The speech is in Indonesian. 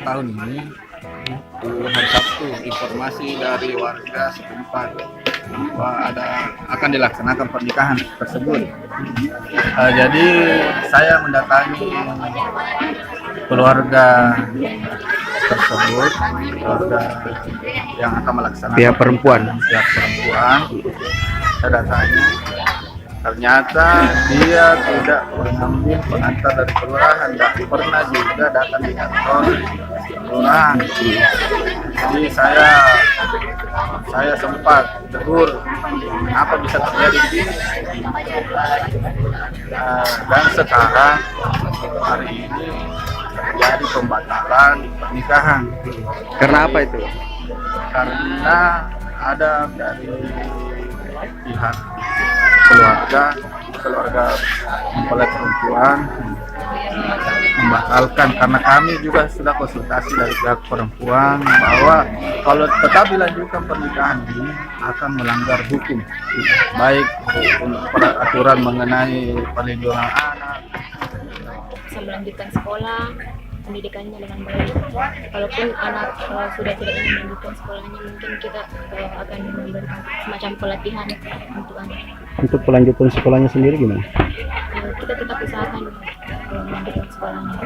tahun ini hari Sabtu informasi dari warga setempat bahwa akan dilaksanakan pernikahan tersebut. Jadi saya mendatangi keluarga tersebut, keluarga yang akan melaksanakan Pihak perempuan. Saya datangi, ternyata dia tidak mengambil pengantar dari kelurahan, tidak pernah juga datang di kantor kelurahan. Jadi saya sempat tegur apa bisa terjadi di sini. Dan sekarang hari ini terjadi pembatalan pernikahan. Karena apa itu? Karena ada dari pihak keluarga mempelai perempuan membatalkan, karena kami juga sudah konsultasi dari pihak perempuan bahwa kalau tetap dilanjutkan pernikahan ini akan melanggar hukum, baik peraturan mengenai perlindungan anak, bisa melanjutkan sekolah pendidikannya dengan baik. Kalaupun anak sudah tidak ingin melanjutkan sekolahnya, mungkin kita akan memberikan semacam pelatihan untuk anak. Untuk pelanjutan sekolahnya sendiri gimana? Kita tetap usahakan melanjutkan sekolahnya.